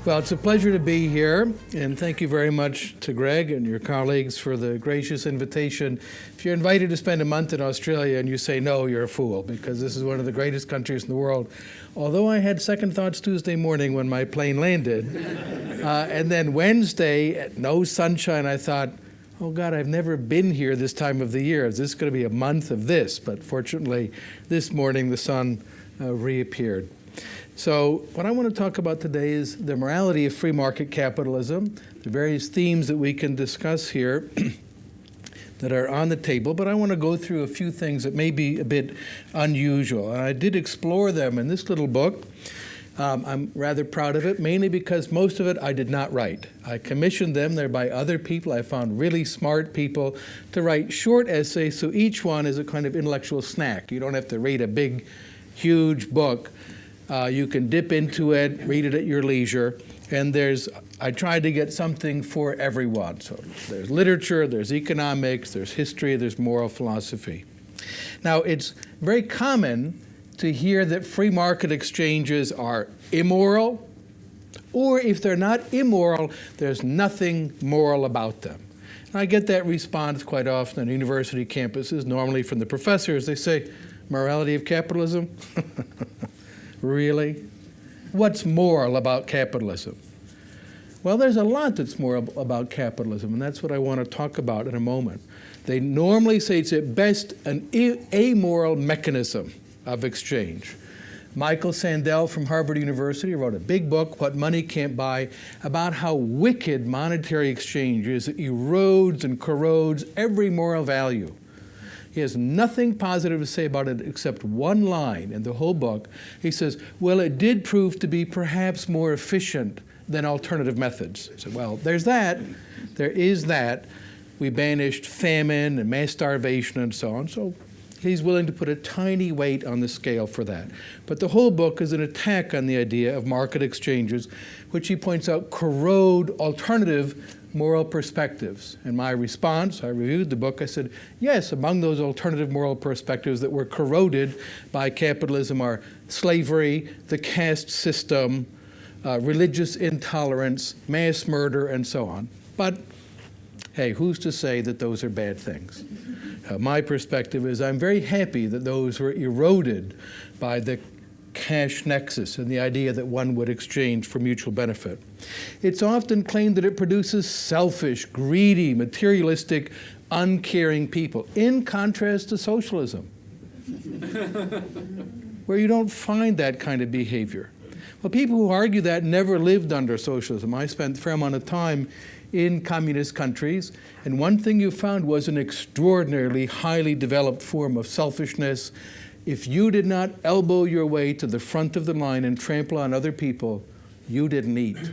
Well, it's a pleasure to be here, and thank you very much to Greg and your colleagues for the gracious invitation. If you're invited to spend a month in Australia and you say no, you're a fool, because this is one of the greatest countries in the world. Although I had second thoughts Tuesday morning when my plane landed, and then Wednesday, no sunshine, I thought, oh God, I've never been here this time of the year. Is this going to be a month of this? But fortunately, this morning the sun reappeared. So what I want to talk about today is the morality of free market capitalism, the various themes that we can discuss here that are on the table, but I want to go through a few things that may be a bit unusual. And I did explore them in this little book. I'm rather proud of it, mainly because most of it I did not write. I commissioned them. They're by other people. I found really smart people to write short essays, so each one is a kind of intellectual snack. You don't have to read a big, huge book. You can dip into it, read it at your leisure, and I tried to get something for everyone. So there's literature, there's economics, there's history, there's moral philosophy. Now, it's very common to hear that free market exchanges are immoral, or if they're not immoral, there's nothing moral about them. And I get that response quite often on university campuses, normally from the professors. They say, morality of capitalism? Really? What's moral about capitalism? Well, there's a lot that's moral about capitalism, and that's what I want to talk about in a moment. They normally say it's at best an amoral mechanism of exchange. Michael Sandel from Harvard University wrote a big book, What Money Can't Buy, about how wicked monetary exchange is. It erodes and corrodes every moral value. He has nothing positive to say about it except one line in the whole book. He says, well, it did prove to be perhaps more efficient than alternative methods. So, well, there's that. There is that. We banished famine and mass starvation and so on. So he's willing to put a tiny weight on the scale for that. But the whole book is an attack on the idea of market exchanges, which he points out corrode alternative moral perspectives. In my response, I reviewed the book, I said, yes, among those alternative moral perspectives that were corroded by capitalism are slavery, the caste system, religious intolerance, mass murder, and so on. But hey, who's to say that those are bad things? My perspective is I'm very happy that those were eroded by the cash nexus and the idea that one would exchange for mutual benefit. It's often claimed that it produces selfish, greedy, materialistic, uncaring people, in contrast to socialism, where you don't find that kind of behavior. Well, people who argue that never lived under socialism. I spent a fair amount of time in communist countries, and one thing you found was an extraordinarily highly developed form of selfishness. If you did not elbow your way to the front of the line and trample on other people, you didn't eat.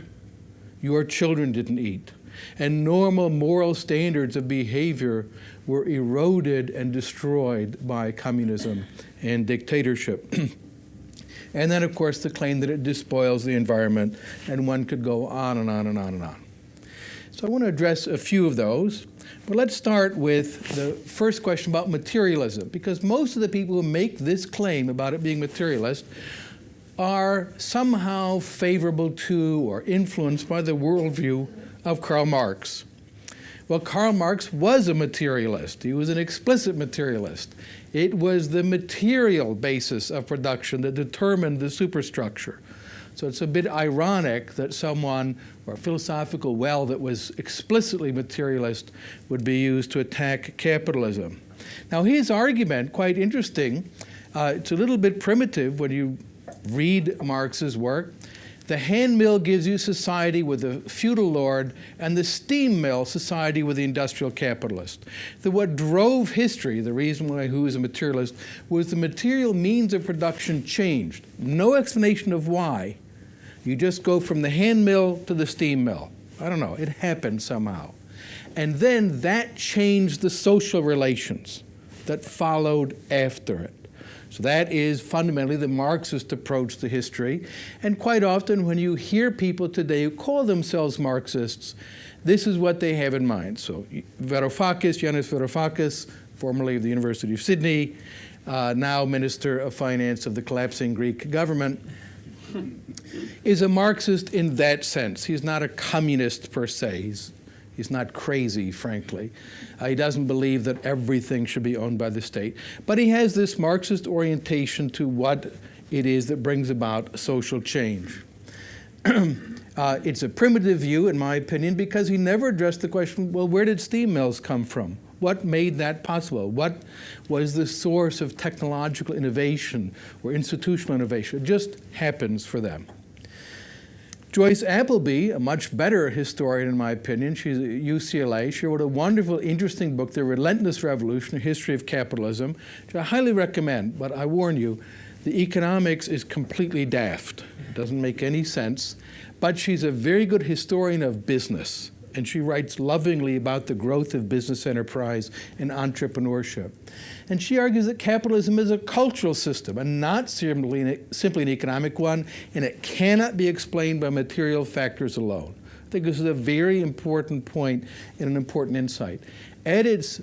Your children didn't eat. And normal moral standards of behavior were eroded and destroyed by communism and dictatorship. And then, of course, the claim that it despoils the environment, and one could go on and on and on and on. So I want to address a few of those. But let's start with the first question about materialism, because most of the people who make this claim about it being materialist are somehow favorable to or influenced by the worldview of Karl Marx. Well, Karl Marx was a materialist. He was an explicit materialist. It was the material basis of production that determined the superstructure. So it's a bit ironic that someone, or a philosophical well that was explicitly materialist, would be used to attack capitalism. Now his argument, quite interesting, it's a little bit primitive when you read Marx's work. The hand mill gives you society with a feudal lord, and the steam mill society with the industrial capitalist. What drove history, the reason why he was a materialist, was the material means of production changed. No explanation of why. You just go from the hand mill to the steam mill. I don't know, it happened somehow. And then that changed the social relations that followed after it. So that is fundamentally the Marxist approach to history. And quite often when you hear people today who call themselves Marxists, this is what they have in mind. So Varoufakis, Yanis Varoufakis, formerly of the University of Sydney, now Minister of Finance of the collapsing Greek government, is a Marxist in that sense. He's not a communist per se. He's not crazy, frankly. He doesn't believe that everything should be owned by the state. But he has this Marxist orientation to what it is that brings about social change. It's a primitive view, in my opinion, because he never addressed the question, well, where did steam mills come from? What made that possible? What was the source of technological innovation or institutional innovation? It just happens for them. Joyce Appleby, a much better historian in my opinion, she's at UCLA, she wrote a wonderful, interesting book, The Relentless Revolution, A History of Capitalism, which I highly recommend, but I warn you, the economics is completely daft. It doesn't make any sense, but she's a very good historian of business, and she writes lovingly about the growth of business enterprise and entrepreneurship. And she argues that capitalism is a cultural system and not simply an economic one, and it cannot be explained by material factors alone. I think this is a very important point and an important insight. At its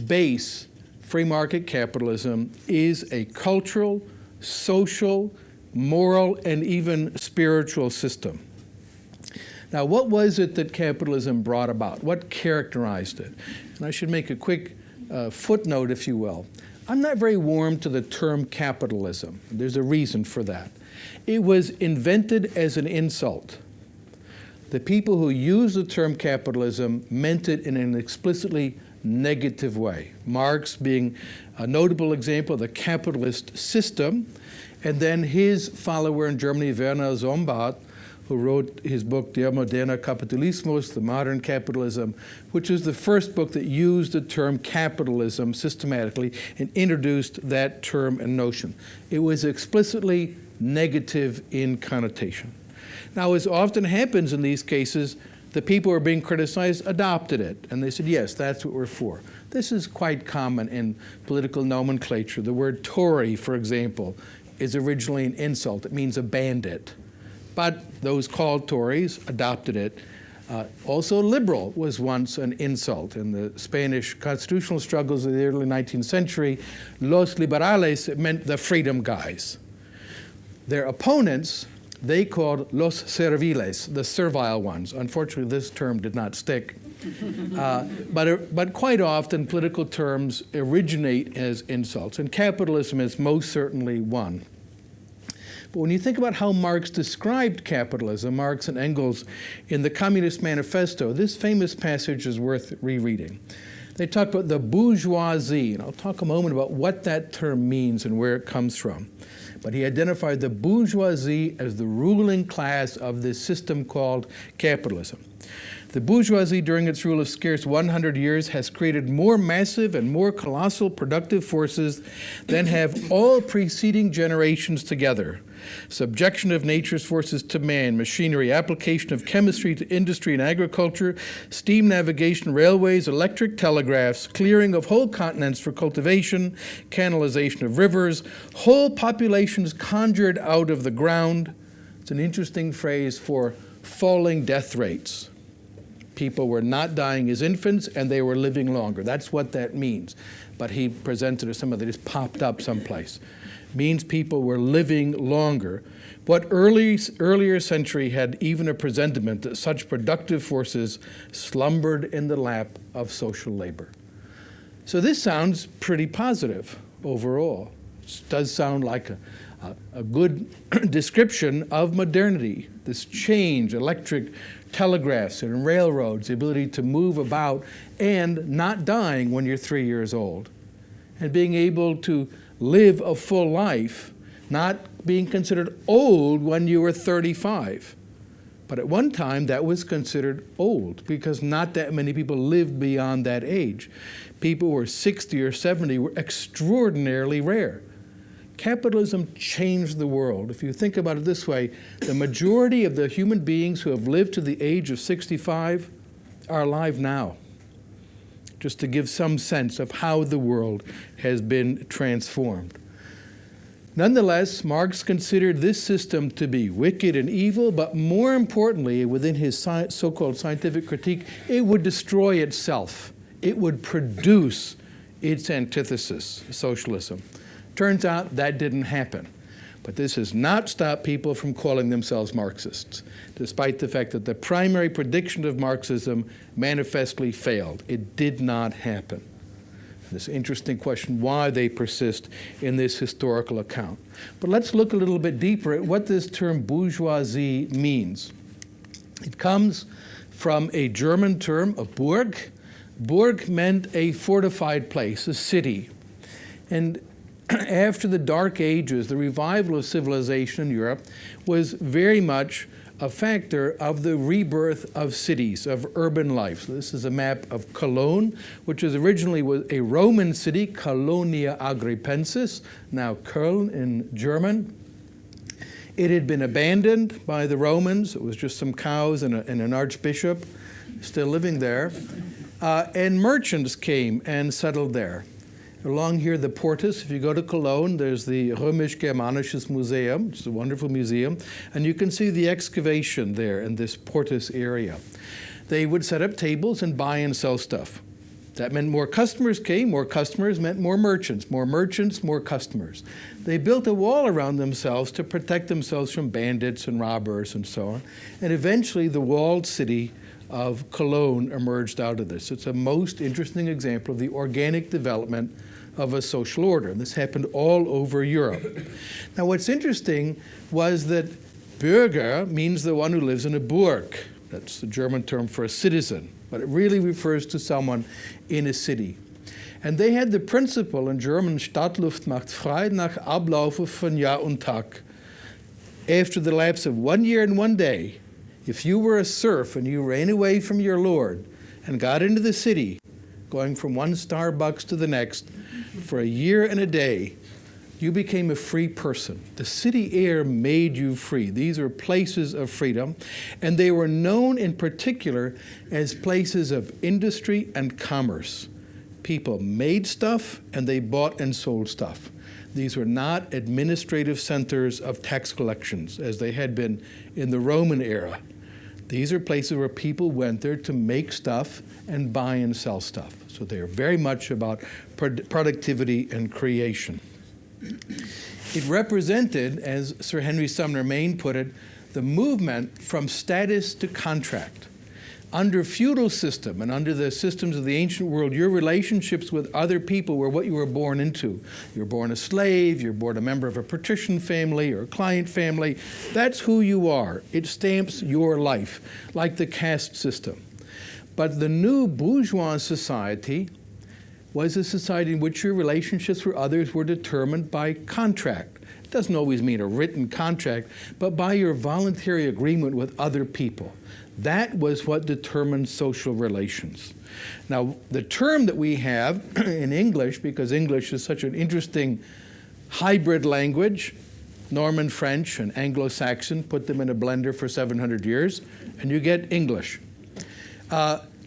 base, free market capitalism is a cultural, social, moral, and even spiritual system. Now, what was it that capitalism brought about? What characterized it? And I should make a quick footnote, if you will. I'm not very warm to the term capitalism. There's a reason for that. It was invented as an insult. The people who used the term capitalism meant it in an explicitly negative way. Marx being a notable example of the capitalist system, and then his follower in Germany, Werner Sombart, who wrote his book, Der moderne Kapitalismus, The Modern Capitalism, which is the first book that used the term capitalism systematically and introduced that term and notion. It was explicitly negative in connotation. Now, as often happens in these cases, the people who are being criticized adopted it, and they said, yes, that's what we're for. This is quite common in political nomenclature. The word Tory, for example, is originally an insult. It means a bandit. But those called Tories adopted it. Also, liberal was once an insult. In the Spanish constitutional struggles of the early 19th century, los liberales meant the freedom guys. Their opponents, they called los serviles, the servile ones. Unfortunately, this term did not stick. But quite often, political terms originate as insults, and capitalism is most certainly one. But when you think about how Marx described capitalism, Marx and Engels, in the Communist Manifesto, this famous passage is worth rereading. They talk about the bourgeoisie, and I'll talk a moment about what that term means and where it comes from. But he identified the bourgeoisie as the ruling class of this system called capitalism. The bourgeoisie, during its rule of scarce 100 years, has created more massive and more colossal productive forces than have all preceding generations together. Subjection of nature's forces to man, machinery, application of chemistry to industry and agriculture, steam navigation, railways, electric telegraphs, clearing of whole continents for cultivation, canalization of rivers, whole populations conjured out of the ground. It's an interesting phrase for falling death rates. People were not dying as infants, and they were living longer. That's what that means. But he presented as something that just popped up someplace. Means people were living longer. What earlier century had even a presentiment that such productive forces slumbered in the lap of social labor. So this sounds pretty positive overall. It does sound like a good description of modernity, this change, electric telegraphs and railroads, the ability to move about and not dying when you're 3 years old, and being able to live a full life, not being considered old when you were 35. But at one time, that was considered old because not that many people lived beyond that age. People who were 60 or 70 were extraordinarily rare. Capitalism changed the world. If you think about it this way, the majority of the human beings who have lived to the age of 65 are alive now. Just to give some sense of how the world has been transformed. Nonetheless, Marx considered this system to be wicked and evil, but more importantly, within his so-called scientific critique, it would destroy itself. It would produce its antithesis, socialism. Turns out that didn't happen. But this has not stopped people from calling themselves Marxists, despite the fact that the primary prediction of Marxism manifestly failed. It did not happen. This interesting question, why they persist in this historical account. But let's look a little bit deeper at what this term bourgeoisie means. It comes from a German term, a Burg. Burg meant a fortified place, a city. And after the Dark Ages, the revival of civilization in Europe was very much a factor of the rebirth of cities, of urban life. So this is a map of Cologne, which was originally a Roman city, Colonia Agripensis, now Köln in German. It had been abandoned by the Romans. It was just some cows and an archbishop still living there. And merchants came and settled there. Along here, the Portus, if you go to Cologne, there's the Römisch-Germanisches Museum, which is a wonderful museum, and you can see the excavation there in this Portus area. They would set up tables and buy and sell stuff. That meant more customers came, more customers meant more merchants, more customers. They built a wall around themselves to protect themselves from bandits and robbers and so on, and eventually the walled city of Cologne emerged out of this. It's a most interesting example of the organic development of a social order. And this happened all over Europe. Now, what's interesting was that Bürger means the one who lives in a Burg. That's the German term for a citizen, but it really refers to someone in a city. And they had the principle in German, Stadtluft macht frei nach Ablaufe von Jahr und Tag. After the lapse of 1 year and 1 day, if you were a serf and you ran away from your lord and got into the city, going from one Starbucks to the next, for a year and a day, you became a free person. The city air made you free. These are places of freedom, and they were known in particular as places of industry and commerce. People made stuff and they bought and sold stuff. These were not administrative centers of tax collections as they had been in the Roman era. These are places where people went there to make stuff and buy and sell stuff. So they are very much about productivity and creation. It represented, as Sir Henry Sumner Maine put it, the movement from status to contract. Under feudal system and under the systems of the ancient world, your relationships with other people were what you were born into. You were born a slave, you're born a member of a patrician family or a client family. That's who you are. It stamps your life, like the caste system. But the new bourgeois society was a society in which your relationships with others were determined by contract. It doesn't always mean a written contract, but by your voluntary agreement with other people. That was what determined social relations. Now, the term that we have in English, because English is such an interesting hybrid language, Norman French and Anglo-Saxon, put them in a blender for 700 years, and you get English.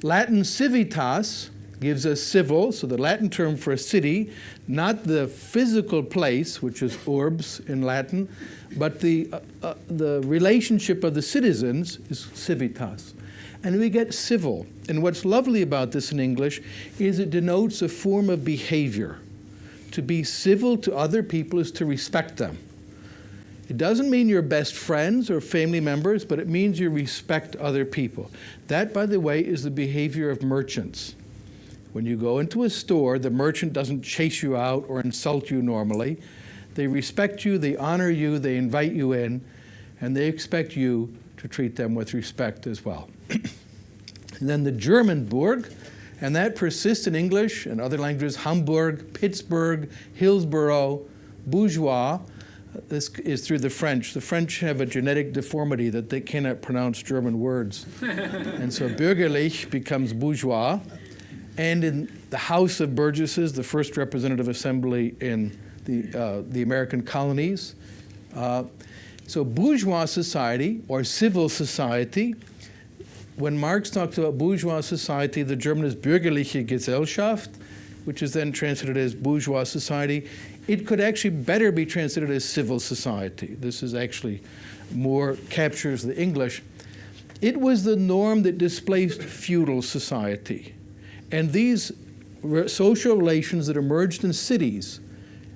Latin civitas gives us civil, so the Latin term for a city, not the physical place, which is urbs in Latin, but the relationship of the citizens is civitas. And we get civil. And what's lovely about this in English is it denotes a form of behavior. To be civil to other people is to respect them. It doesn't mean you're best friends or family members, but it means you respect other people. That, by the way, is the behavior of merchants. When you go into a store, the merchant doesn't chase you out or insult you normally. They respect you, they honor you, they invite you in, and they expect you to treat them with respect as well. And then the German Burg, and that persists in English and other languages, Hamburg, Pittsburgh, Hillsborough, bourgeois. This is through the French. The French have a genetic deformity that they cannot pronounce German words. And so bürgerlich becomes bourgeois. And in the House of Burgesses, the first representative assembly in the American colonies. So bourgeois society, or civil society, when Marx talks about bourgeois society, the German is bürgerliche Gesellschaft, which is then translated as bourgeois society. It could actually better be translated as civil society. This is actually more captures the English. It was the norm that displaced feudal society. And these social relations that emerged in cities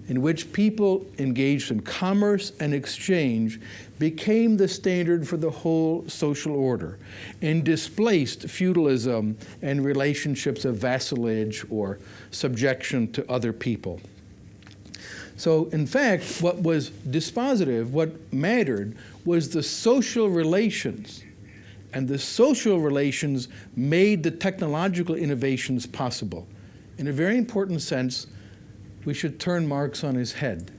in which people engaged in commerce and exchange became the standard for the whole social order and displaced feudalism and relationships of vassalage or subjection to other people. So, in fact, what was dispositive, what mattered, was the social relations. And the social relations made the technological innovations possible. In a very important sense, we should turn Marx on his head.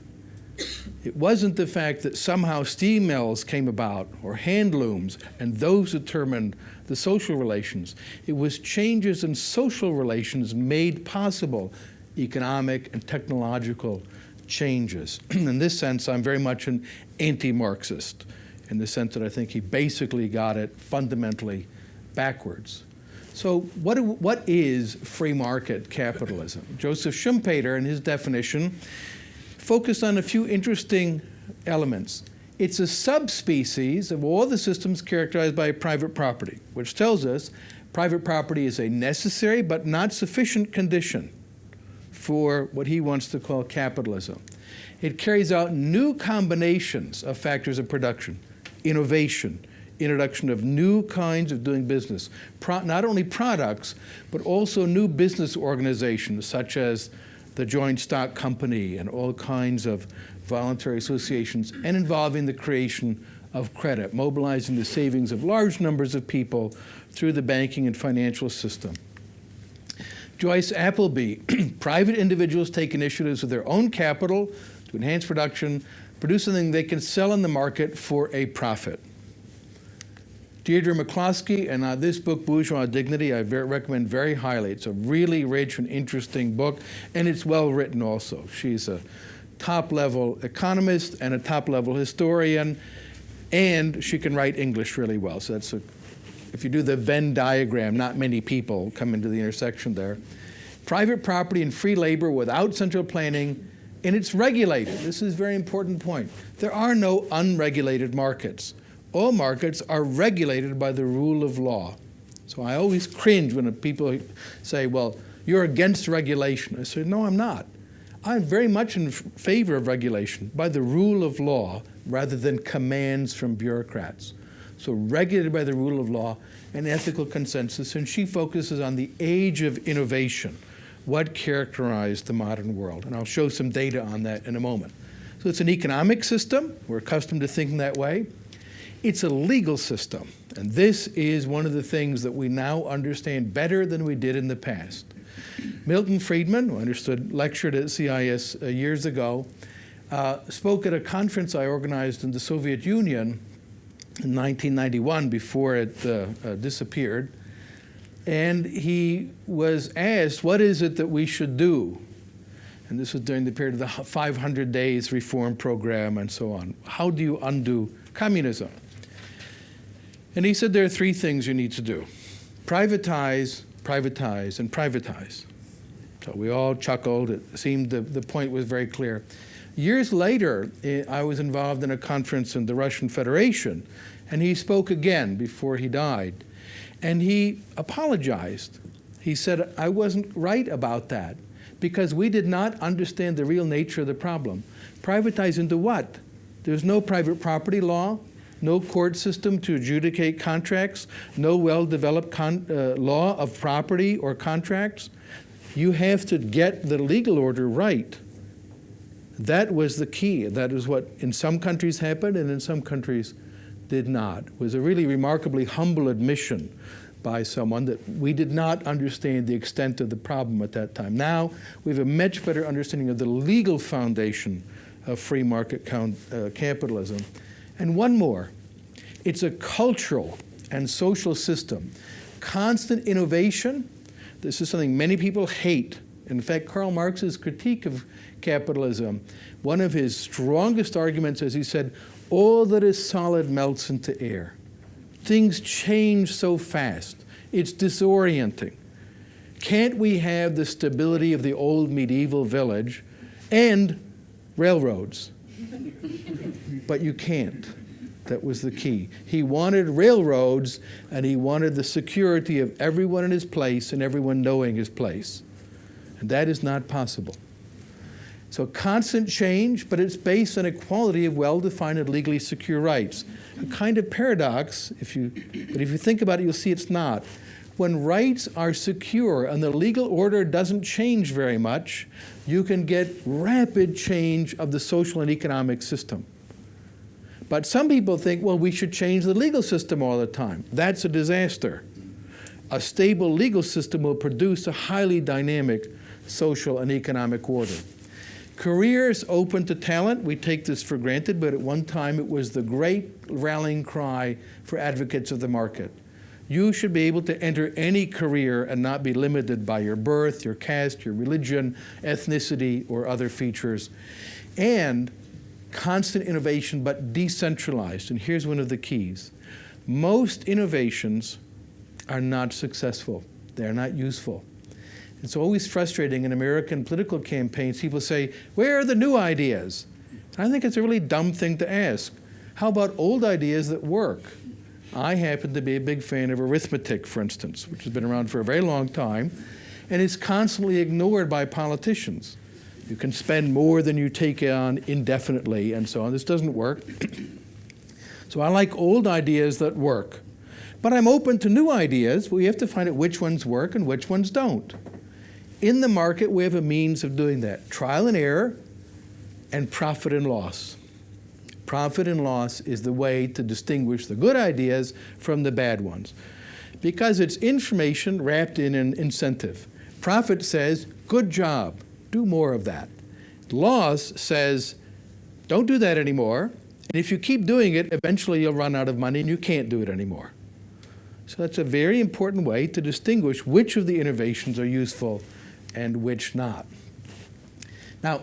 It wasn't the fact that somehow steam mills came about or hand looms and those determined the social relations. It was changes in social relations made possible economic and technological changes. In this sense, I'm very much an anti-Marxist, in the sense that I think he basically got it fundamentally backwards. So what is free market capitalism? Joseph Schumpeter, in his definition, focused on a few interesting elements. It's a subspecies of all the systems characterized by private property, which tells us private property is a necessary but not sufficient condition for what he wants to call capitalism. It carries out new combinations of factors of production, innovation, introduction of new kinds of doing business, not only products, but also new business organizations such as the joint stock company and all kinds of voluntary associations, and involving the creation of credit, mobilizing the savings of large numbers of people through the banking and financial system. Joyce Appleby, private individuals take initiatives of their own capital to enhance production, produce something they can sell in the market for a profit. Deirdre McCloskey, and this book, Bourgeois Dignity, I recommend very highly. It's a really rich and interesting book, and it's well written also. She's a top-level economist and a top-level historian, and she can write English really well. So that's if you do the Venn diagram, not many people come into the intersection there. Private property and free labor without central planning, and it's regulated. This is a very important point. There are no unregulated markets. All markets are regulated by the rule of law. So I always cringe when people say, well, you're against regulation. I say, no, I'm not. I'm very much in favor of regulation by the rule of law rather than commands from bureaucrats. So regulated by the rule of law and ethical consensus, and she focuses on the age of innovation, what characterized the modern world. And I'll show some data on that in a moment. So it's an economic system. We're accustomed to thinking that way. It's a legal system, and this is one of the things that we now understand better than we did in the past. Milton Friedman, who lectured at CIS years ago, spoke at a conference I organized in the Soviet Union in 1991 before it disappeared, and he was asked, what is it that we should do? And this was during the period of the 500 Days Reform Program and so on. How do you undo communism? And he said there are three things you need to do: privatize, privatize, and privatize. So we all chuckled. It seemed the point was very clear. Years later, I was involved in a conference in the Russian Federation, and he spoke again before he died. And he apologized. He said, I wasn't right about that because we did not understand the real nature of the problem. Privatize into what? There's no private property law, no court system to adjudicate contracts, no well-developed law of property or contracts. You have to get the legal order right. That was the key. That is what in some countries happened and in some countries did not. It was a really remarkably humble admission by someone that we did not understand the extent of the problem at that time. Now we have a much better understanding of the legal foundation of free market capitalism. And one more, it's a cultural and social system. Constant innovation, this is something many people hate. In fact, Karl Marx's critique of capitalism, one of his strongest arguments is he said, all that is solid melts into air. Things change so fast. It's disorienting. Can't we have the stability of the old medieval village and railroads? But you can't. That was the key. He wanted railroads, and he wanted the security of everyone in his place and everyone knowing his place. And that is not possible. So constant change, but it's based on equality of well-defined and legally secure rights. A kind of paradox, but if you think about it, you'll see it's not. When rights are secure and the legal order doesn't change very much, you can get rapid change of the social and economic system. But some people think, well, we should change the legal system all the time. That's a disaster. A stable legal system will produce a highly dynamic social and economic order. Careers open to talent, we take this for granted, but at one time it was the great rallying cry for advocates of the market. You should be able to enter any career and not be limited by your birth, your caste, your religion, ethnicity, or other features. And constant innovation, but decentralized. And here's one of the keys. Most innovations are not successful. They're not useful. It's always frustrating in American political campaigns. People say, where are the new ideas? I think it's a really dumb thing to ask. How about old ideas that work? I happen to be a big fan of arithmetic, for instance, which has been around for a very long time, and is constantly ignored by politicians. You can spend more than you take on indefinitely, and so on. This doesn't work. So I like old ideas that work. But I'm open to new ideas. We have to find out which ones work and which ones don't. In the market, we have a means of doing that. Trial and error and profit and loss. Profit and loss is the way to distinguish the good ideas from the bad ones, because it's information wrapped in an incentive. Profit says, good job, do more of that. Loss says, don't do that anymore, and if you keep doing it, eventually you'll run out of money and you can't do it anymore. So that's a very important way to distinguish which of the innovations are useful and which not. Now,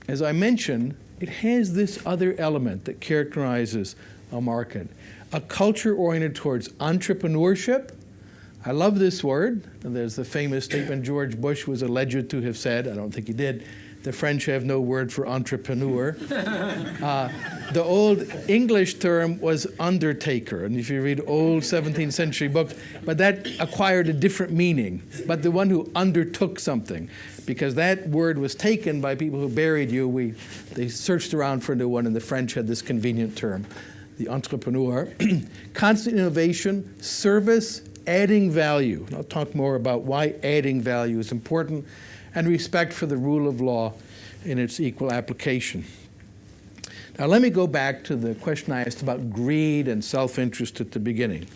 as I mentioned, it has this other element that characterizes a market, a culture oriented towards entrepreneurship. I love this word. There's the famous statement George Bush was alleged to have said, I don't think he did, the French have no word for entrepreneur. The old English term was undertaker, and if you read old 17th century books, but that acquired a different meaning, but the one who undertook something, because that word was taken by people who buried you. They searched around for a new one, and the French had this convenient term, the entrepreneur. Constant innovation, service, adding value. And I'll talk more about why adding value is important, and respect for the rule of law in its equal application. Now let me go back to the question I asked about greed and self-interest at the beginning.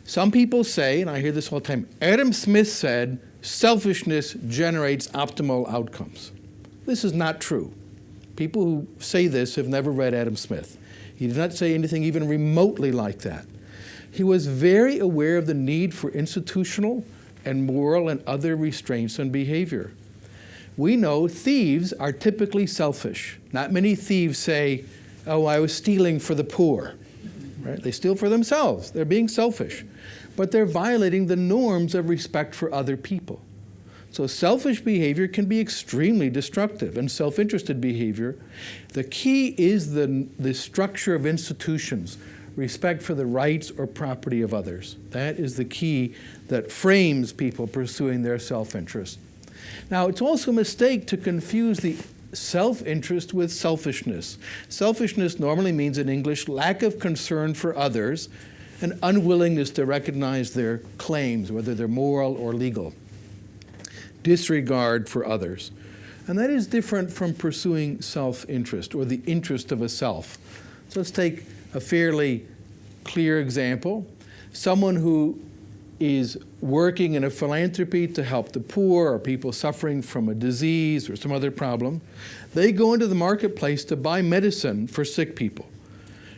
Some people say, and I hear this all the time, Adam Smith said, selfishness generates optimal outcomes. This is not true. People who say this have never read Adam Smith. He did not say anything even remotely like that. He was very aware of the need for institutional and moral and other restraints on behavior. We know thieves are typically selfish. Not many thieves say, oh, I was stealing for the poor. Right? They steal for themselves. They're being selfish. But they're violating the norms of respect for other people. So selfish behavior can be extremely destructive, and self-interested behavior. The key is the structure of institutions, respect for the rights or property of others. That is the key that frames people pursuing their self-interest. Now, it's also a mistake to confuse the self-interest with selfishness. Selfishness normally means in English lack of concern for others and unwillingness to recognize their claims, whether they're moral or legal. Disregard for others. And that is different from pursuing self-interest or the interest of a self. So let's take a fairly clear example. Someone who is working in a philanthropy to help the poor or people suffering from a disease or some other problem, they go into the marketplace to buy medicine for sick people.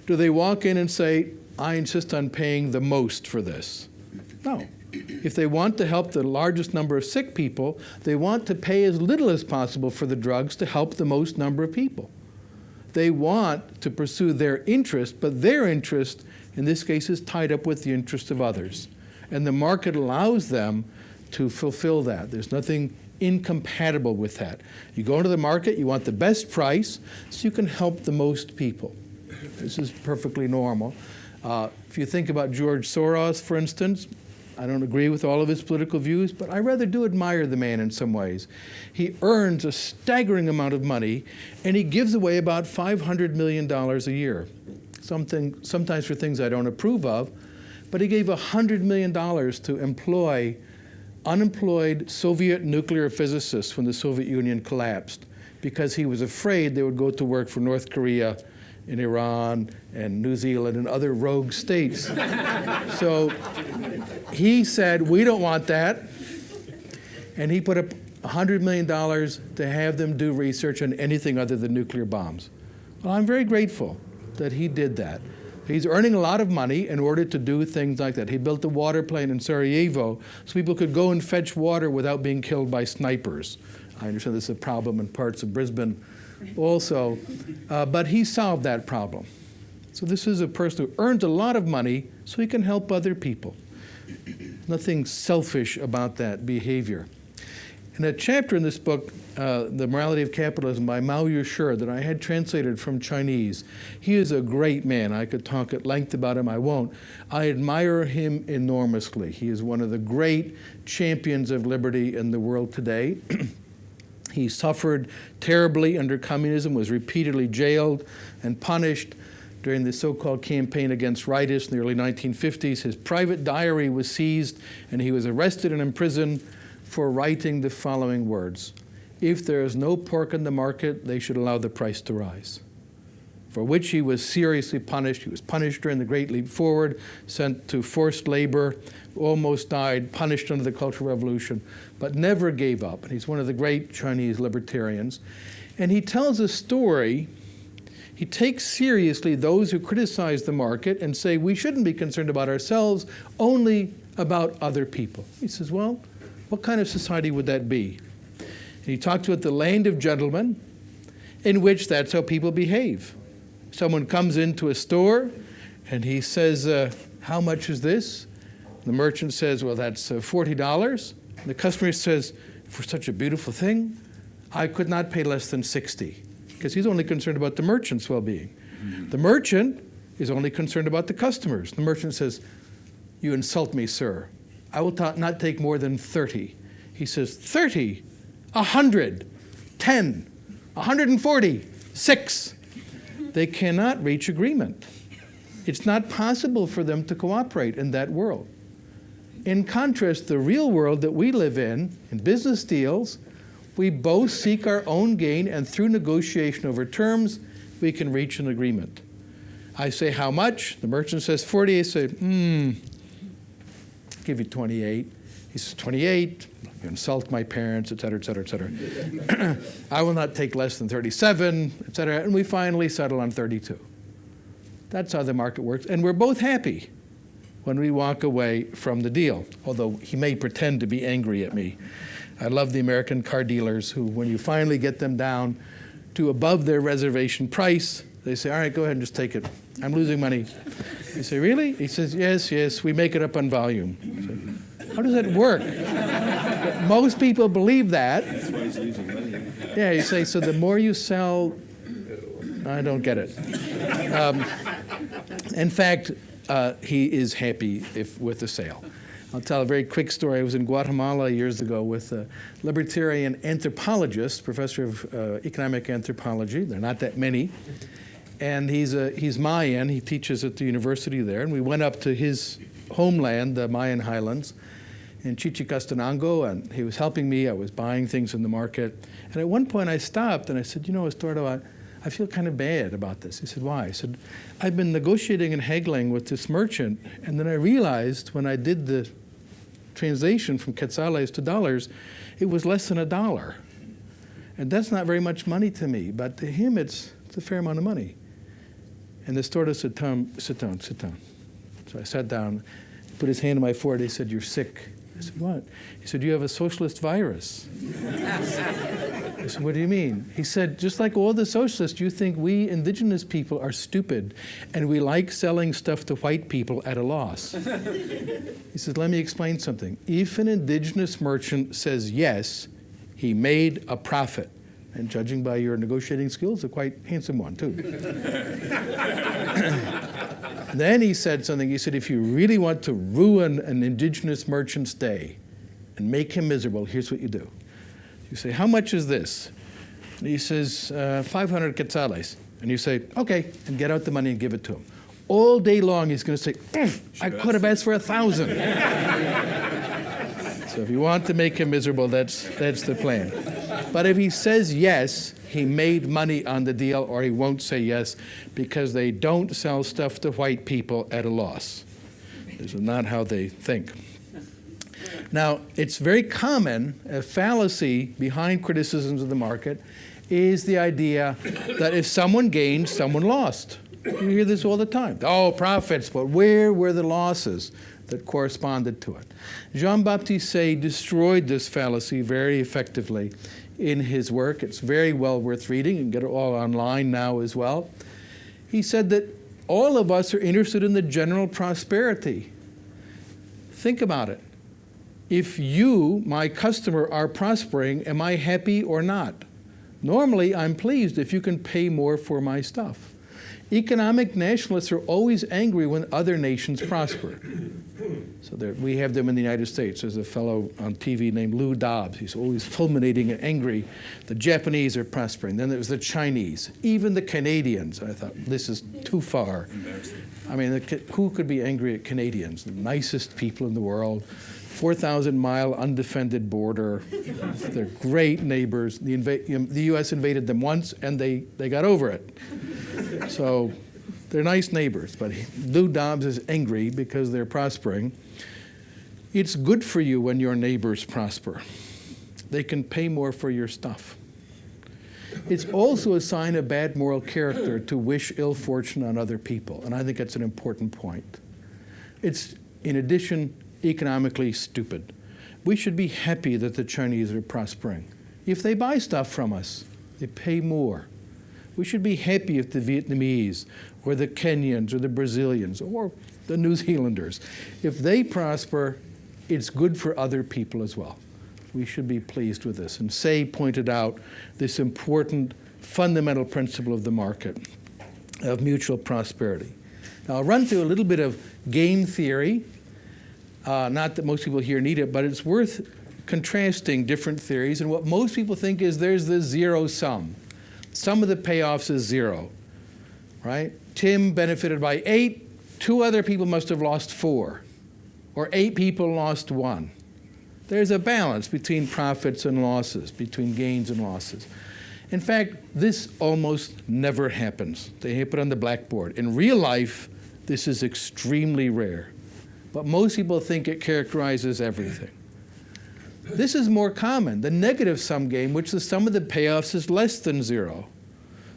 Do they walk in and say, I insist on paying the most for this? No. If they want to help the largest number of sick people, they want to pay as little as possible for the drugs to help the most number of people. They want to pursue their interest, but their interest, in this case, is tied up with the interest of others. And the market allows them to fulfill that. There's nothing incompatible with that. You go into the market, you want the best price, so you can help the most people. This is perfectly normal. If you think about George Soros, for instance, I don't agree with all of his political views, but I rather do admire the man in some ways. He earns a staggering amount of money, and he gives away about $500 million a year. Sometimes for things I don't approve of, but he gave $100 million to employ unemployed Soviet nuclear physicists when the Soviet Union collapsed, because he was afraid they would go to work for North Korea and Iran and New Zealand and other rogue states. So he said, we don't want that. And he put up $100 million to have them do research on anything other than nuclear bombs. Well, I'm very grateful that he did that. He's earning a lot of money in order to do things like that. He built a water plane in Sarajevo so people could go and fetch water without being killed by snipers. I understand this is a problem in parts of Brisbane also, but he solved that problem. So this is a person who earns a lot of money so he can help other people. Nothing selfish about that behavior. In a chapter in this book, The Morality of Capitalism by Mao Yushi, that I had translated from Chinese, he is a great man. I could talk at length about him. I won't. I admire him enormously. He is one of the great champions of liberty in the world today. He suffered terribly under communism, was repeatedly jailed and punished during the so-called campaign against rightists in the early 1950s. His private diary was seized, and he was arrested and imprisoned for writing the following words: "If there is no pork in the market, they should allow the price to rise." For which he was seriously punished. He was punished during the Great Leap Forward, sent to forced labor, almost died, punished under the Cultural Revolution, but never gave up. And he's one of the great Chinese libertarians. And he tells a story. He takes seriously those who criticize the market and say we shouldn't be concerned about ourselves, only about other people. He says, well, what kind of society would that be? And he talked about the land of gentlemen, in which that's how people behave. Someone comes into a store and he says, how much is this? The merchant says, well, that's $40. And the customer says, for such a beautiful thing, I could not pay less than $60, because he's only concerned about the merchant's well-being. Mm-hmm. The merchant is only concerned about the customers. The merchant says, you insult me, sir. I will not take more than 30. He says, 30, 100, 10, 140, 6. They cannot reach agreement. It's not possible for them to cooperate in that world. In contrast, the real world that we live in business deals, we both seek our own gain, and through negotiation over terms, we can reach an agreement. I say, how much? The merchant says 40. I say, give you 28. He says, 28, you insult my parents, et cetera, et cetera, et cetera. I will not take less than 37, et cetera. And we finally settle on 32. That's how the market works. And we're both happy when we walk away from the deal, although he may pretend to be angry at me. I love the American car dealers who, when you finally get them down to above their reservation price, they say, all right, go ahead and just take it. I'm losing money. You say, really? He says, yes, we make it up on volume. Say, how does that work? Most people believe that. That's why he's losing money. Yeah, you say, so the more you sell, I don't get it. In fact, he is happy with the sale. I'll tell a very quick story. I was in Guatemala years ago with a libertarian anthropologist, professor of economic anthropology. There are not that many. And he's Mayan. He teaches at the university there. And we went up to his homeland, the Mayan highlands, in Chichicastenango, and he was helping me. I was buying things in the market. And at one point I stopped and I said, Estuardo, I feel kind of bad about this. He said, why? I said, I've been negotiating and haggling with this merchant, and then I realized when I did the translation from quetzales to dollars, it was less than $1. And that's not very much money to me, but to him it's a fair amount of money. And the Estuardo said, Tom, sit down. So I sat down, put his hand on my forehead. He said, you're sick. I said, what? He said, you have a socialist virus. I said, what do you mean? He said, just like all the socialists, you think we indigenous people are stupid and we like selling stuff to white people at a loss. He said, let me explain something. If an indigenous merchant says yes, he made a profit. And judging by your negotiating skills, a quite handsome one, too. Then he said something. He said, if you really want to ruin an indigenous merchant's day and make him miserable, here's what you do. You say, how much is this? And he says, 500 quetzales. And you say, okay, and get out the money and give it to him. All day long, he's going to say, I could have asked for 1,000. So if you want to make him miserable, that's the plan. But if he says yes, he made money on the deal, or he won't say yes because they don't sell stuff to white people at a loss. This is not how they think. Now, it's very common, a fallacy behind criticisms of the market is the idea that if someone gained, someone lost. You hear this all the time. Oh, profits, but where were the losses that corresponded to it? Jean-Baptiste Say destroyed this fallacy very effectively in his work. It's very well worth reading. You can get it all online now as well. He said that all of us are interested in the general prosperity. Think about it. If you, my customer, are prospering, am I happy or not? Normally, I'm pleased if you can pay more for my stuff. Economic nationalists are always angry when other nations prosper. So we have them in the United States. There's a fellow on TV named Lou Dobbs. He's always fulminating and angry. The Japanese are prospering. Then there's the Chinese, even the Canadians. I thought, this is too far. I mean, who could be angry at Canadians? The nicest people in the world. 4,000-mile undefended border. They're great neighbors. The U.S. invaded them once, and they got over it. So they're nice neighbors, but Lou Dobbs is angry because they're prospering. It's good for you when your neighbors prosper. They can pay more for your stuff. It's also a sign of bad moral character to wish ill fortune on other people, and I think that's an important point. It's, in addition, economically stupid. We should be happy that the Chinese are prospering. If they buy stuff from us, they pay more. We should be happy if the Vietnamese or the Kenyans or the Brazilians or the New Zealanders, if they prosper, it's good for other people as well. We should be pleased with this. And Say pointed out this important fundamental principle of the market, of mutual prosperity. Now, I'll run through a little bit of game theory. Not that most people here need it, but it's worth contrasting different theories. And what most people think is there's the zero sum. Sum of the payoffs is zero, right? Tim benefited by 8. 2 other people must have lost 4. Or 8 people lost 1. There's a balance between profits and losses, between gains and losses. In fact, this almost never happens. They put it on the blackboard. In real life, this is extremely rare. But most people think it characterizes everything. This is more common, the negative sum game, which the sum of the payoffs is less than 0.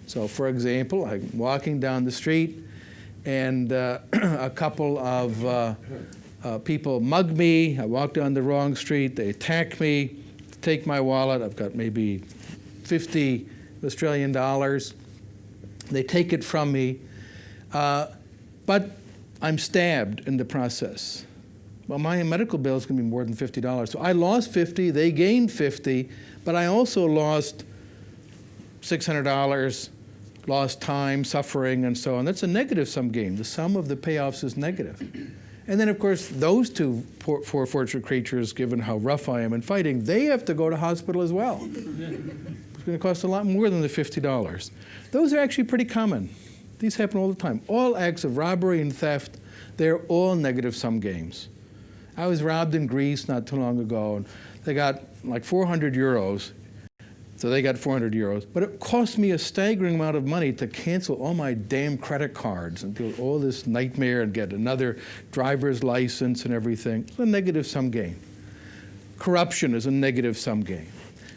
So for example, I'm walking down the street and a couple of people mug me. I walk down the wrong street, they attack me, take my wallet. I've got maybe 50 Australian dollars. They take it from me, but I'm stabbed in the process. Well, my medical bill is going to be more than $50. So I lost 50, they gained 50, but I also lost $600, lost time, suffering, and so on. That's a negative sum game. The sum of the payoffs is negative. And then, of course, those two poor fortunate creatures, given how rough I am in fighting, they have to go to hospital as well. It's going to cost a lot more than the $50. Those are actually pretty common. These happen all the time. All acts of robbery and theft, they're all negative sum games. I was robbed in Greece not too long ago, and they got like 400 euros. So they got 400 euros. But it cost me a staggering amount of money to cancel all my damn credit cards and do all this nightmare and get another driver's license and everything. It's a negative sum game. Corruption is a negative sum game.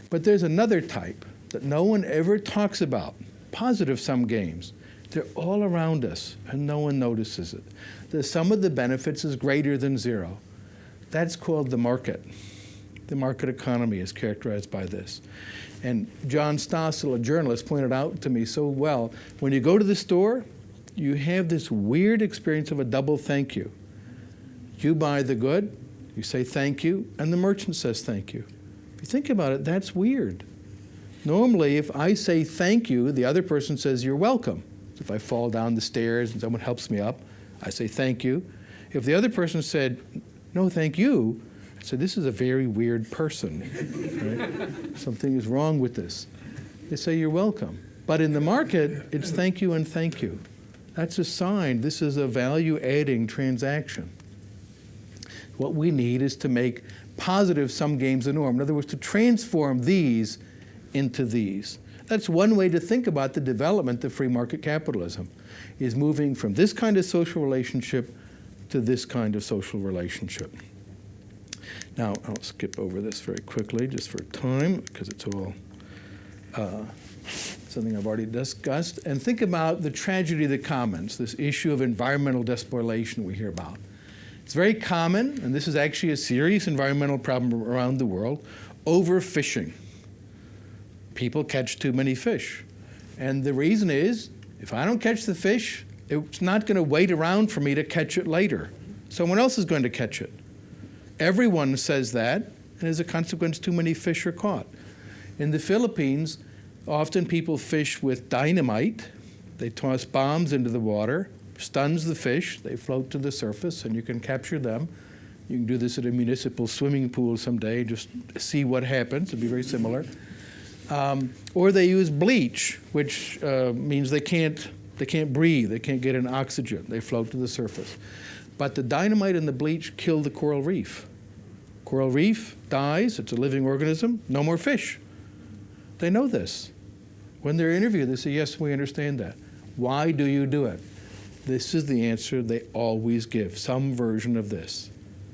But there's another type that no one ever talks about, positive sum games. They're all around us, and no one notices it. The sum of the benefits is greater than 0. That's called the market. The market economy is characterized by this. And John Stossel, a journalist, pointed out to me so well, when you go to the store, you have this weird experience of a double thank you. You buy the good, you say thank you, and the merchant says thank you. If you think about it, that's weird. Normally, if I say thank you, the other person says you're welcome. If I fall down the stairs and someone helps me up, I say thank you. If the other person said, no, thank you, I say, this is a very weird person. Right? Something is wrong with this. They say, you're welcome. But in the market, it's thank you and thank you. That's a sign this is a value-adding transaction. What we need is to make positive sum games the norm. In other words, to transform these into these. That's one way to think about the development of free market capitalism, is moving from this kind of social relationship to this kind of social relationship. Now, I'll skip over this very quickly just for time, because it's all something I've already discussed. And think about the tragedy of the commons, this issue of environmental despoilation we hear about. It's very common, and this is actually a serious environmental problem around the world, overfishing. People catch too many fish. And the reason is, if I don't catch the fish, it's not going to wait around for me to catch it later. Someone else is going to catch it. Everyone says that, and as a consequence, too many fish are caught. In the Philippines, often people fish with dynamite. They toss bombs into the water, stuns the fish, they float to the surface, and you can capture them. You can do this at a municipal swimming pool someday, just see what happens. It'll be very similar. Or they use bleach, which means they can't breathe, they can't get an oxygen, they float to the surface. But the dynamite and the bleach kill the coral reef. Coral reef dies, it's a living organism, no more fish. They know this. When they're interviewed, they say, yes, we understand that. Why do you do it? This is the answer they always give, some version of this.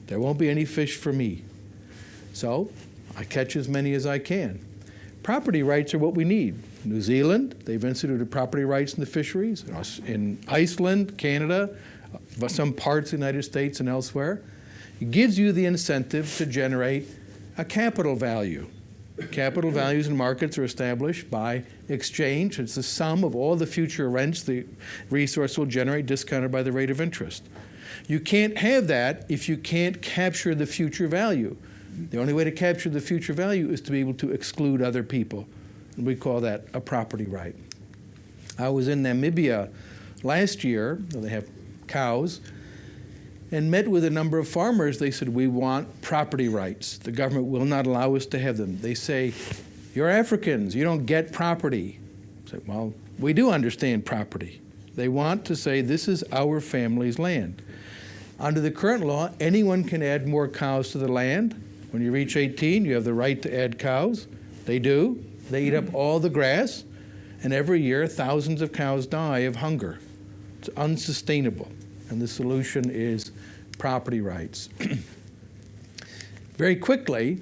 There won't be any fish for me. So I catch as many as I can. Property rights are what we need. New Zealand, they've instituted property rights in the fisheries. In Iceland, Canada, some parts of the United States and elsewhere. It gives you the incentive to generate a capital value. Capital values in markets are established by exchange. It's the sum of all the future rents the resource will generate discounted by the rate of interest. You can't have that if you can't capture the future value. The only way to capture the future value is to be able to exclude other people. And we call that a property right. I was in Namibia last year, they have cows, and met with a number of farmers. They said, we want property rights. The government will not allow us to have them. They say, you're Africans, you don't get property. I said, well, we do understand property. They want to say, this is our family's land. Under the current law, anyone can add more cows to the land. When you reach 18, you have the right to add cows. They do. They eat up all the grass, and every year thousands of cows die of hunger. It's unsustainable, and the solution is property rights. Very quickly,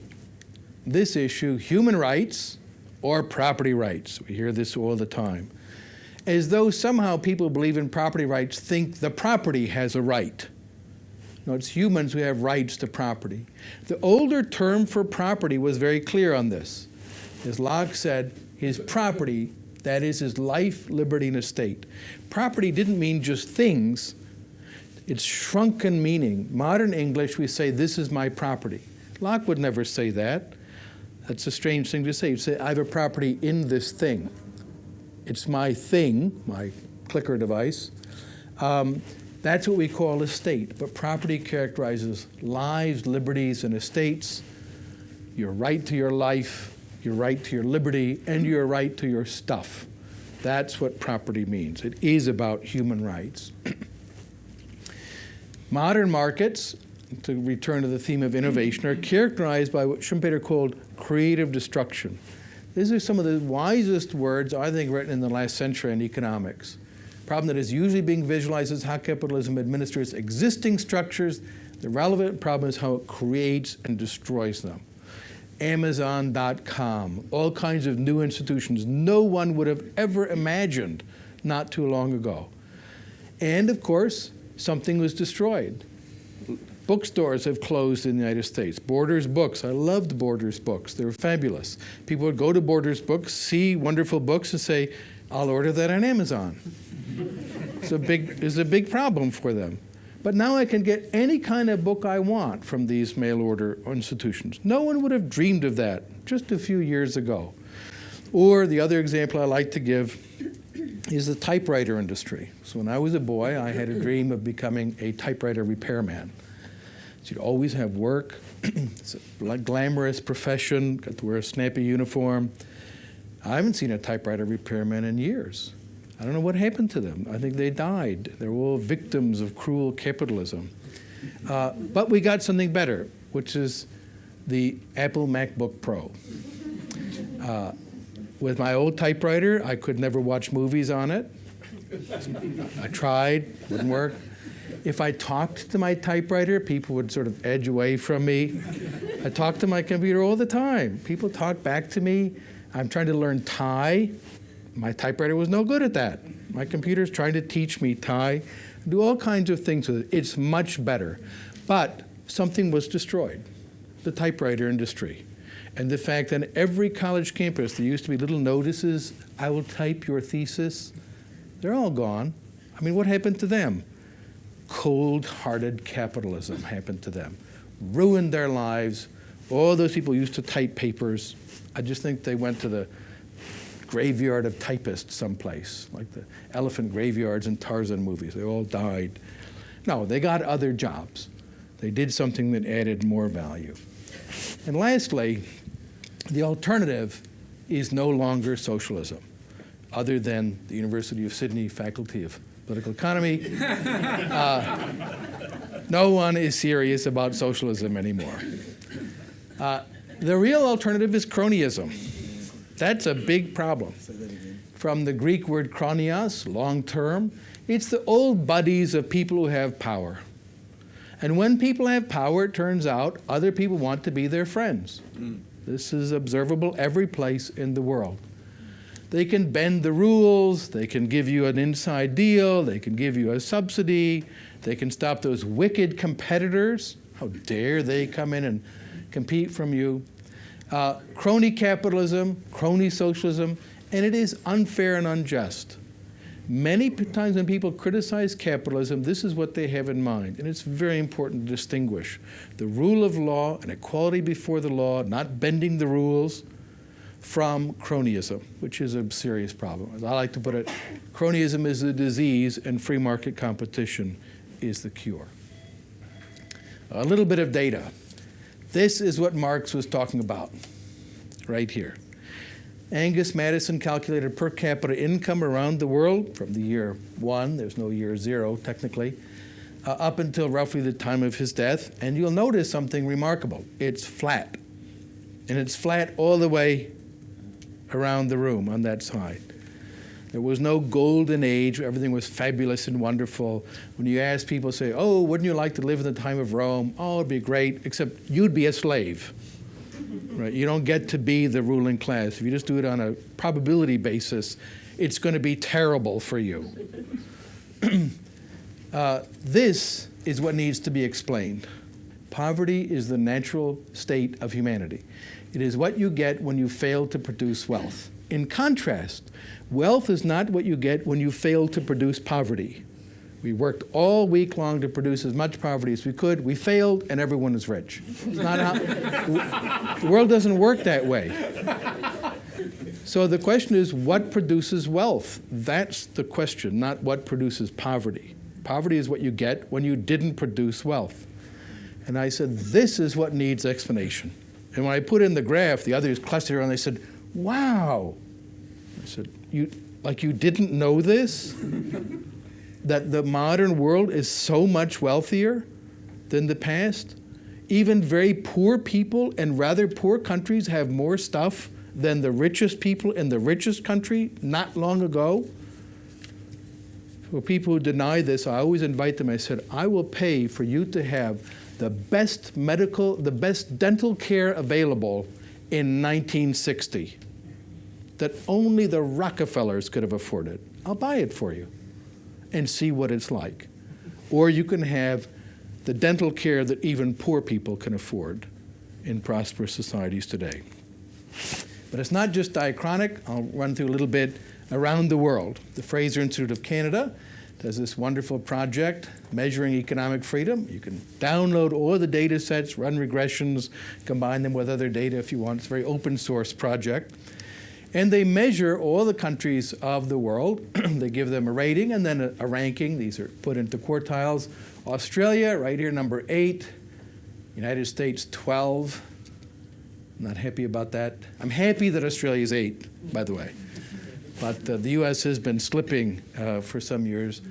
this issue, human rights or property rights, we hear this all the time, as though somehow people who believe in property rights think the property has a right. No, it's humans who have rights to property. The older term for property was very clear on this. As Locke said, his property, that is his life, liberty, and estate. Property didn't mean just things. It's shrunken meaning. Modern English, we say, this is my property. Locke would never say that. That's a strange thing to say. You'd say, I have a property in this thing. It's my thing, my clicker device. That's what we call estate. But property characterizes lives, liberties, and estates, your right to your life, your right to your liberty, and your right to your stuff. That's what property means. It is about human rights. Modern markets, to return to the theme of innovation, are characterized by what Schumpeter called creative destruction. These are some of the wisest words, I think, written in the last century in economics. The problem that is usually being visualized is how capitalism administers existing structures. The relevant problem is how it creates and destroys them. Amazon.com, all kinds of new institutions no one would have ever imagined not too long ago. And of course, something was destroyed. Bookstores have closed in the United States. Borders Books, I loved Borders Books. They were fabulous. People would go to Borders Books, see wonderful books, and say, I'll order that on Amazon. It's a big problem for them. But now I can get any kind of book I want from these mail-order institutions. No one would have dreamed of that just a few years ago. Or the other example I like to give is the typewriter industry. So when I was a boy, I had a dream of becoming a typewriter repairman. So you'd always have work. It's a glamorous profession, got to wear a snappy uniform. I haven't seen a typewriter repairman in years. I don't know what happened to them. I think they died. They were all victims of cruel capitalism. But we got something better, which is the Apple MacBook Pro. With my old typewriter, I could never watch movies on it. I tried, wouldn't work. If I talked to my typewriter, people would sort of edge away from me. I talk to my computer all the time. People talk back to me. I'm trying to learn Thai. My typewriter was no good at that. My computer's trying to teach me Thai. Do all kinds of things with it. It's much better. But something was destroyed, the typewriter industry. And the fact that on every college campus there used to be little notices, I will type your thesis. They're all gone. I mean, what happened to them? Cold-hearted capitalism happened to them. Ruined their lives. All those people used to type papers. I just think they went to the graveyard of typists someplace, like the elephant graveyards in Tarzan movies. They all died. No, they got other jobs. They did something that added more value. And lastly, the alternative is no longer socialism, other than the University of Sydney Faculty of Political Economy. No one is serious about socialism anymore. The real alternative is cronyism. That's a big problem. From the Greek word chronios, long-term, it's the old buddies of people who have power. And when people have power, it turns out other people want to be their friends. This is observable every place in the world. They can bend the rules, they can give you an inside deal, they can give you a subsidy, they can stop those wicked competitors. How dare they come in and compete from you? Crony capitalism, crony socialism, and it is unfair and unjust. Many times when people criticize capitalism, this is what they have in mind, and it's very important to distinguish the rule of law and equality before the law, not bending the rules, from cronyism, which is a serious problem. As I like to put it, cronyism is the disease and free market competition is the cure. A little bit of data. This is what Marx was talking about right here. Angus Madison calculated per capita income around the world from the year 1, there's no year 0 technically, up until roughly the time of his death. And you'll notice something remarkable. It's flat. And it's flat all the way around the room on that side. There was no golden age. Everything was fabulous and wonderful. When you ask people, say, oh, wouldn't you like to live in the time of Rome? Oh, it'd be great, except you'd be a slave. Right? You don't get to be the ruling class. If you just do it on a probability basis, it's going to be terrible for you. This is what needs to be explained. Poverty is the natural state of humanity. It is what you get when you fail to produce wealth. In contrast, wealth is not what you get when you fail to produce poverty. We worked all week long to produce as much poverty as we could. We failed, and everyone is rich. It's not how, the world doesn't work that way. So the question is, what produces wealth? That's the question, not what produces poverty. Poverty is what you get when you didn't produce wealth. And I said, this is what needs explanation. And when I put in the graph, the others clustered around, they said, wow. I said, you didn't know this? That the modern world is so much wealthier than the past? Even very poor people in rather poor countries have more stuff than the richest people in the richest country not long ago? For people who deny this, I always invite them. I said, I will pay for you to have the best dental care available in 1960 that only the Rockefellers could have afforded. I'll buy it for you and see what it's like. Or you can have the dental care that even poor people can afford in prosperous societies today. But it's not just diachronic. I'll run through a little bit around the world. The Fraser Institute of Canada does this wonderful project measuring economic freedom. You can download all the data sets, run regressions, combine them with other data if you want. It's a very open source project. And they measure all the countries of the world. They give them a rating and then a ranking. These are put into quartiles. Australia, right here, number 8. United States, 12. I'm not happy about that. I'm happy that Australia is 8, by the way. But the U.S. has been slipping for some years,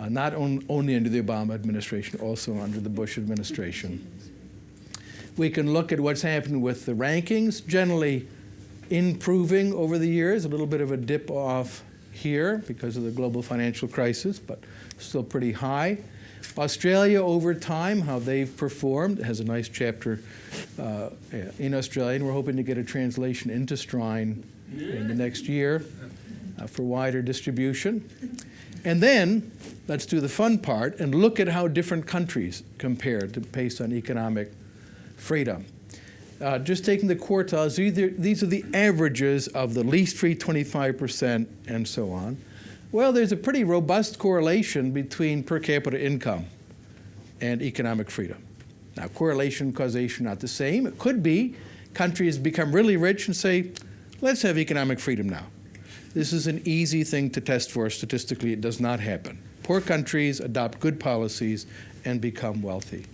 not only under the Obama administration, also under the Bush administration. We can look at what's happened with the rankings, generally improving over the years, a little bit of a dip off here because of the global financial crisis, but still pretty high. Australia, over time, how they've performed, has a nice chapter in Australia, and we're hoping to get a translation into Strine in the next year for wider distribution. And then, let's do the fun part and look at how different countries compare based on economic freedom. Just taking the quartiles, these are the averages of the least free 25% and so on. Well, there's a pretty robust correlation between per capita income and economic freedom. Now, correlation, causation, not the same. It could be countries become really rich and say, let's have economic freedom now. This is an easy thing to test for statistically. It does not happen. Poor countries adopt good policies and become wealthy.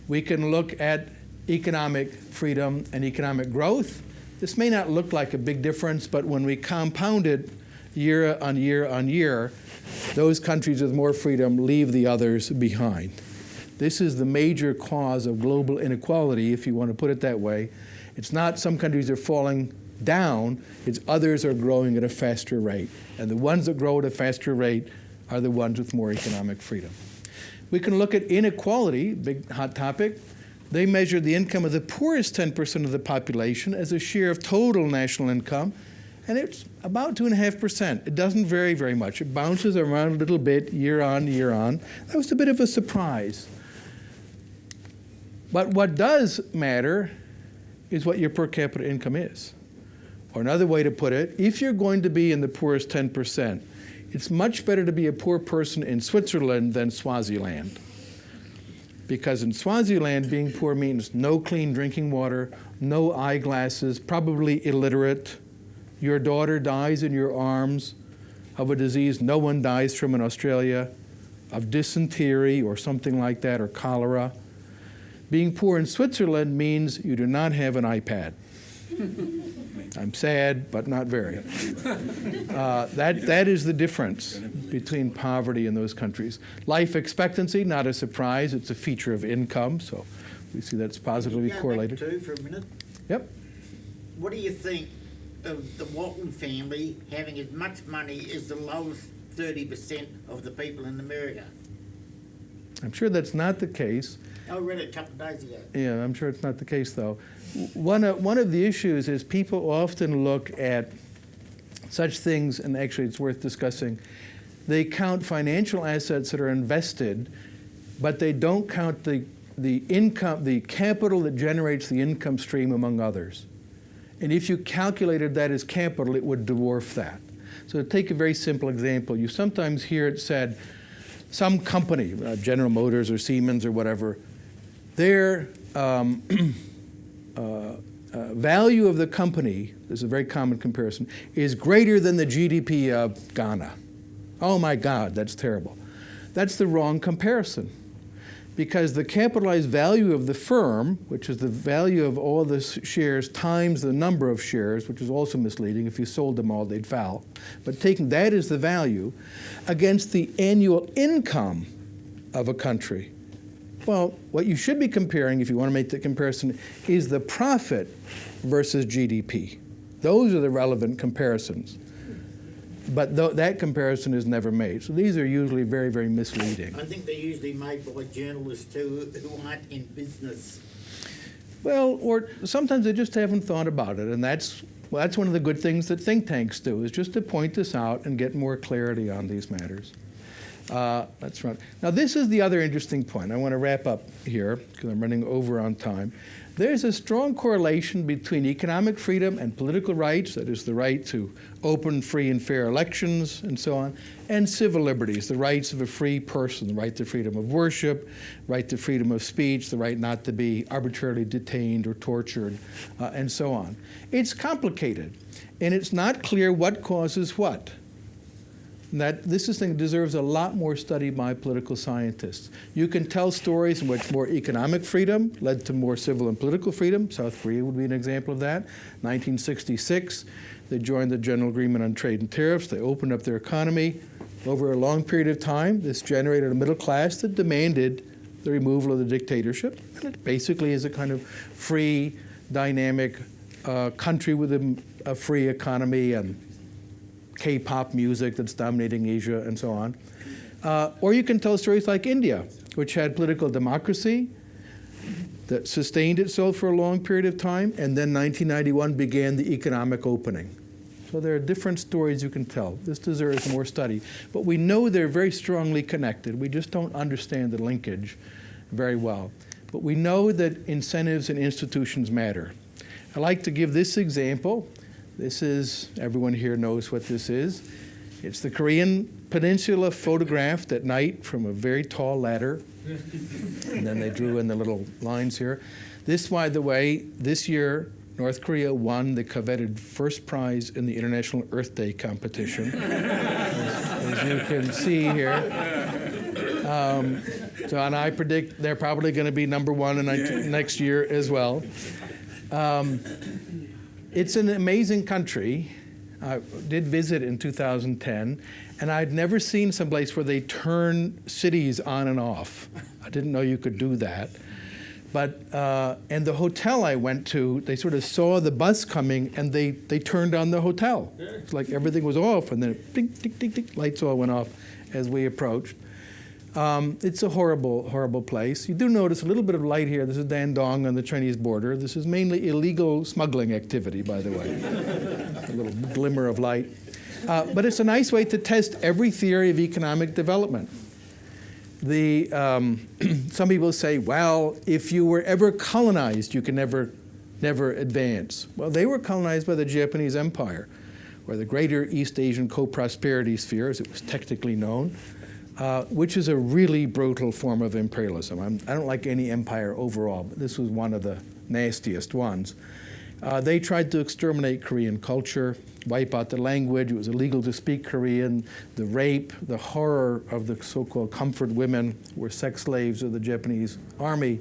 We can look at economic freedom and economic growth. This may not look like a big difference, but when we compound it year on year on year, those countries with more freedom leave the others behind. This is the major cause of global inequality, if you want to put it that way. It's not some countries are falling down, it's others are growing at a faster rate. And the ones that grow at a faster rate are the ones with more economic freedom. We can look at inequality, big hot topic. They measure the income of the poorest 10% of the population as a share of total national income, and it's about 2.5%. It doesn't vary very much. It bounces around a little bit year on, year on. That was a bit of a surprise. But what does matter is what your per capita income is. Or another way to put it, if you're going to be in the poorest 10%, it's much better to be a poor person in Switzerland than Swaziland. Because in Swaziland, being poor means no clean drinking water, no eyeglasses, probably illiterate. Your daughter dies in your arms of a disease no one dies from in Australia, of dysentery or something like that, or cholera. Being poor in Switzerland means you do not have an iPad. I'm sad, but not very. That is the difference between poverty in those countries. Life expectancy, not a surprise. It's a feature of income, so we see that's positively correlated. Back to for a minute. Yep. What do you think of the Walton family having as much money as the lowest 30% of the people in America? I'm sure that's not the case. I read it a couple of days ago. Yeah, I'm sure it's not the case, though. One of the issues is people often look at such things, and actually it's worth discussing. They count financial assets that are invested, but they don't count the income, the capital that generates the income stream, among others. And if you calculated that as capital, it would dwarf that. So to take a very simple example, you sometimes hear it said, some company, General Motors or Siemens or whatever, their value of the company, this is a very common comparison, is greater than the GDP of Ghana. Oh my God, that's terrible. That's the wrong comparison. Because the capitalized value of the firm, which is the value of all the shares times the number of shares, which is also misleading. If you sold them all, they'd foul. But taking that as the value against the annual income of a country, well, what you should be comparing, if you want to make the comparison, is the profit versus GDP. Those are the relevant comparisons. But that comparison is never made. So these are usually very, very misleading. I think they're usually made by journalists who aren't in business. Well, or sometimes they just haven't thought about it. And that's one of the good things that think tanks do, is just to point this out and get more clarity on these matters. That's right. Now, this is the other interesting point. I want to wrap up here because I'm running over on time. There's a strong correlation between economic freedom and political rights, that is the right to open, free, and fair elections and so on, and civil liberties, the rights of a free person, the right to freedom of worship, right to freedom of speech, the right not to be arbitrarily detained or tortured, and so on. It's complicated, and it's not clear what causes what. That this thing deserves a lot more study by political scientists. You can tell stories in which more economic freedom led to more civil and political freedom. South Korea would be an example of that. 1966, they joined the General Agreement on Trade and Tariffs. They opened up their economy. Over a long period of time, this generated a middle class that demanded the removal of the dictatorship. And it basically is a kind of free, dynamic country with a free economy and K-pop music that's dominating Asia and so on. Or you can tell stories like India, which had political democracy that sustained itself for a long period of time, and then 1991 began the economic opening. So there are different stories you can tell. This deserves more study. But we know they're very strongly connected. We just don't understand the linkage very well. But we know that incentives and institutions matter. I like to give this example. This is, everyone here knows what this is. It's the Korean peninsula photographed at night from a very tall ladder. And then they drew in the little lines here. This, by the way, this year, North Korea won the coveted first prize in the International Earth Day competition, as you can see here. And I predict they're probably going to be number one in next year as well. It's an amazing country. I did visit in 2010, and I'd never seen someplace where they turn cities on and off. I didn't know you could do that. But, and the hotel I went to, they sort of saw the bus coming, and they turned on the hotel. It's like everything was off, and then ding, ding, ding, ding, lights all went off as we approached. It's a horrible, horrible place. You do notice a little bit of light here. This is Dandong on the Chinese border. This is mainly illegal smuggling activity, by the way. A little glimmer of light. But it's a nice way to test every theory of economic development. Some people say, well, if you were ever colonized, you can never advance. Well, they were colonized by the Japanese Empire, or the Greater East Asian Co-Prosperity Sphere, as it was technically known. Which is a really brutal form of imperialism. I don't like any empire overall, but this was one of the nastiest ones. They tried to exterminate Korean culture, wipe out the language. It was illegal to speak Korean. The rape, the horror of the so-called comfort women were sex slaves of the Japanese army.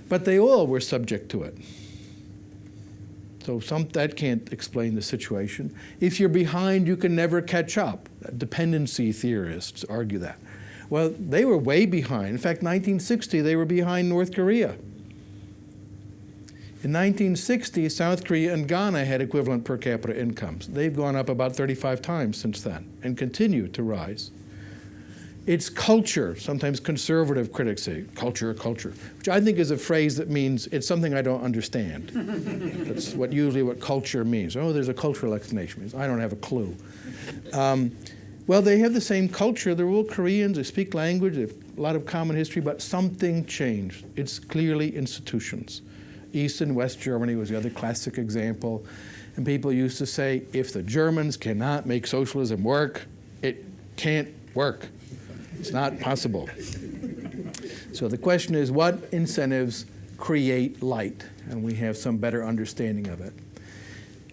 But they all were subject to it. So that can't explain the situation. If you're behind, you can never catch up. Dependency theorists argue that. Well, they were way behind. In fact, 1960, they were behind North Korea. In 1960, South Korea and Ghana had equivalent per capita incomes. They've gone up about 35 times since then and continue to rise. It's culture. Sometimes conservative critics say, culture, which I think is a phrase that means it's something I don't understand. That's usually what culture means. Oh, there's a cultural explanation. I don't have a clue. Well, they have the same culture. They're all Koreans. They speak language. They have a lot of common history, but something changed. It's clearly institutions. East and West Germany was the other classic example. And people used to say, if the Germans cannot make socialism work, it can't work. It's not possible. So the question is, what incentives create light? And we have some better understanding of it.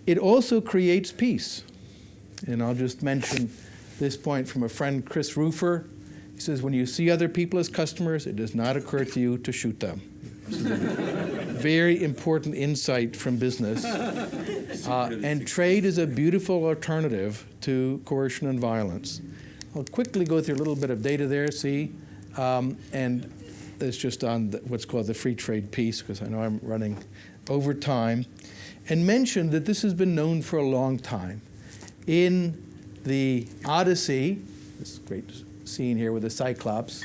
It also creates peace. And I'll just mention this point from a friend, Chris Rufer. He says, when you see other people as customers, it does not occur to you to shoot them. This is a very important insight from business. And trade is a beautiful alternative to coercion and violence. I'll quickly go through a little bit of data there, see, and it's just on what's called the free trade piece, because I know I'm running over time, and mention that this has been known for a long time. In the Odyssey, this great scene here with the Cyclops,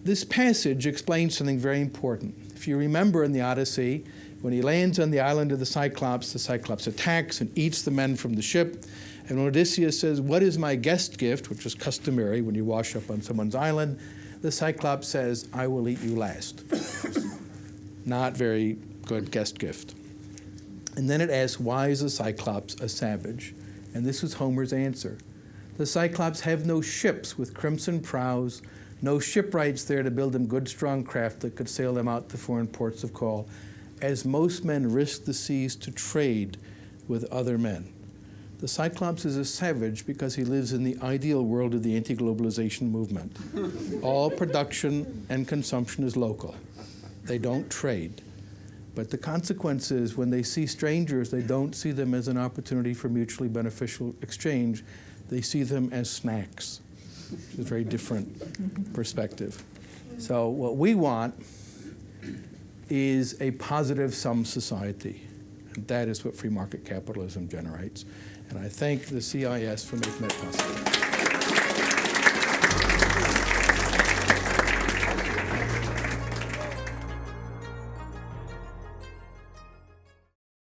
this passage explains something very important. If you remember in the Odyssey, when he lands on the island of the Cyclops attacks and eats the men from the ship. And when Odysseus says, what is my guest gift, which is customary when you wash up on someone's island, the Cyclops says, I will eat you last. Not very good guest gift. And then it asks, why is the Cyclops a savage? And this is Homer's answer. The Cyclops have no ships with crimson prows, no shipwrights there to build them good, strong craft that could sail them out to foreign ports of call, as most men risk the seas to trade with other men. The Cyclops is a savage because he lives in the ideal world of the anti-globalization movement. All production and consumption is local. They don't trade. But the consequence is when they see strangers, they don't see them as an opportunity for mutually beneficial exchange. They see them as snacks, which is a very different perspective. So what we want is a positive sum society. And that is what free market capitalism generates. And I thank the CIS for making that possible.